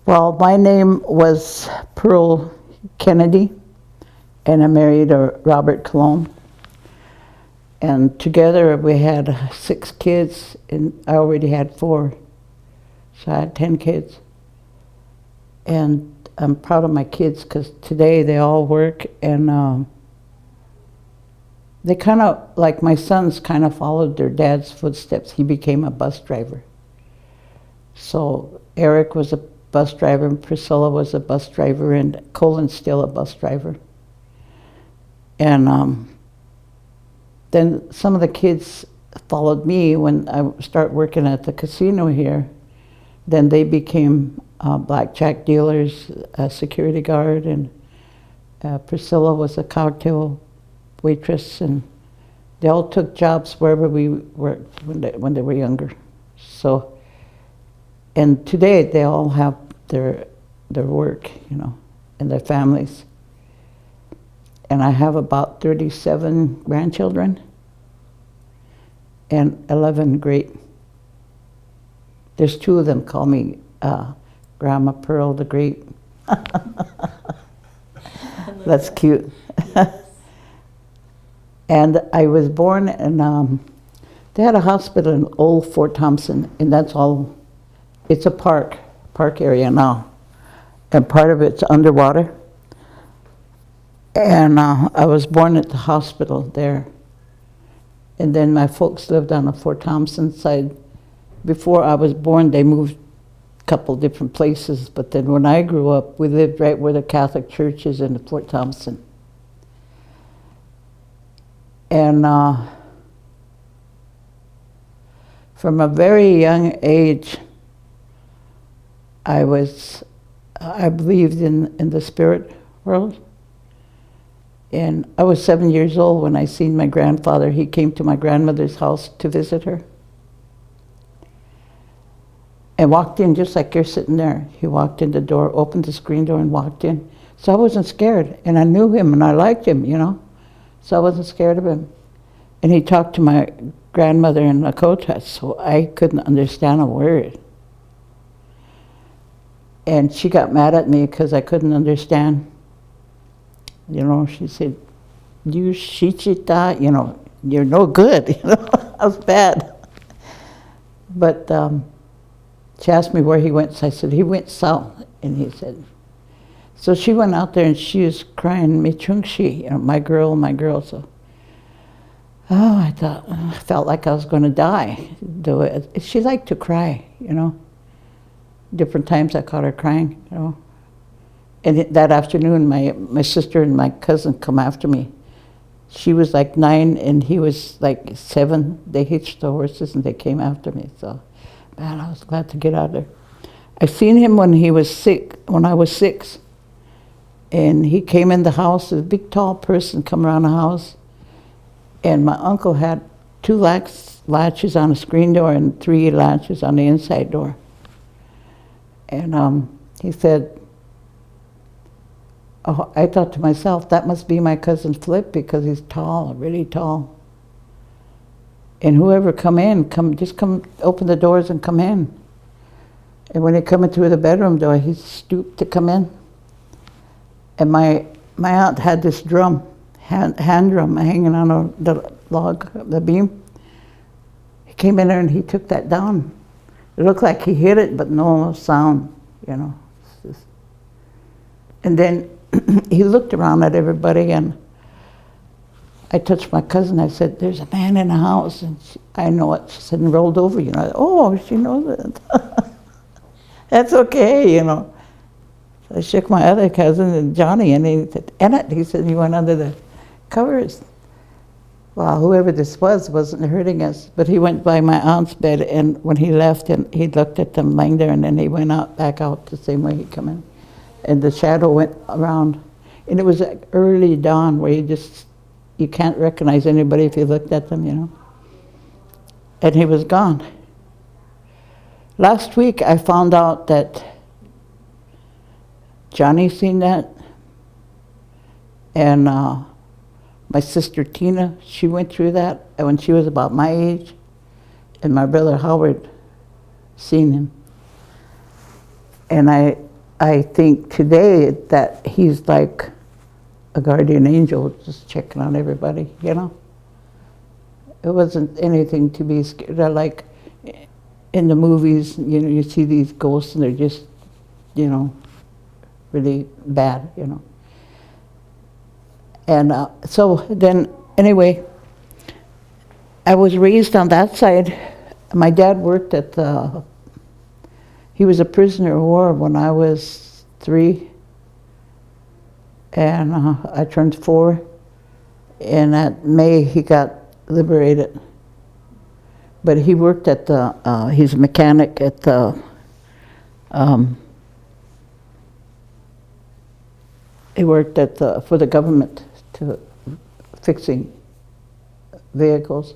Well, my name was Pearl Kennedy, and I married Robert Colombe. And together we had 6 kids, and I already had 4. So I had 10 kids. And I'm proud of my kids because today they all work, and they kind of, like my sons kind of followed their dad's footsteps. He became a bus driver. So Eric was a bus driver, and Priscilla was a bus driver, and Colin's still a bus driver. And then some of the kids followed me when I started working at the casino here. Then they became blackjack dealers, a security guard, and Priscilla was a cocktail waitress, and they all took jobs wherever we worked when they were younger. So, and today they all have their work, you know, and their families. And I have about 37 grandchildren and 11 great. There's 2 of them call me Grandma Pearl the Great. That's cute. And I was born in, they had a hospital in Old Fort Thompson, and that's all, it's a park area now. And part of it's underwater. And I was born at the hospital there. And then my folks lived on the Fort Thompson side. Before I was born, they moved a couple different places, but then when I grew up, we lived right where the Catholic Church is in Fort Thompson. And from a very young age, I believed in the spirit world. And I was 7 years old when I seen my grandfather. He came to my grandmother's house to visit her. And walked in just like you're sitting there. He walked in the door, opened the screen door and walked in. So I wasn't scared, and I knew him and I liked him, you know. So I wasn't scared of him. And he talked to my grandmother in Lakota, so I couldn't understand a word. And she got mad at me because I couldn't understand. You know, she said, "You shichita, you know, you're no good." You know, I was bad. But she asked me where he went, so I said, "He went south." And he said, so she went out there and she was crying, "Michungshi," you know, my girl. So, I felt like I was going to die. She liked to cry, you know. Different times I caught her crying, you know. And that afternoon, my sister and my cousin come after me. She was like 9 and he was like 7. They hitched the horses and they came after me. So, man, I was glad to get out of there. I seen him when he was sick, when I was 6. And he came in the house, a big tall person come around the house. And my uncle had 2 latches on a screen door and 3 latches on the inside door. And he said, oh, I thought to myself, that must be my cousin Flip because he's tall, really tall. And whoever come in, just come open the doors and come in. And when he come in through the bedroom door, he stooped to come in. And my aunt had this drum, hand drum hanging on the log, the beam. He came in there and he took that down. It looked like he hit it, but no sound, you know. And then he looked around at everybody, and I touched my cousin. I said, "There's a man in the house." And I know it. She said, and rolled over, you know. Oh, she knows it. That's okay, you know. So I shook my other cousin, and Johnny, and he said, "Ennett," he said, he went under the covers. Well, whoever this was wasn't hurting us, but he went by my aunt's bed, and when he left, and he looked at them lying there, and then he went back out the same way he come in. And the shadow went around. And it was like early dawn where you can't recognize anybody if you looked at them, you know. And he was gone. Last week I found out that Johnny seen that. And my sister Tina, she went through that when she was about my age. And my brother Howard seen him. And I think today that he's like a guardian angel, just checking on everybody, you know? It wasn't anything to be scared of. Like in the movies, you know, you see these ghosts and they're just, you know, really bad, you know. And so then, anyway, I was raised on that side. My dad worked at the, he was a prisoner of war when I was 3, and I turned 4, and at May he got liberated. But he worked at the, he's a mechanic at the, he worked at the, for the government to fixing vehicles.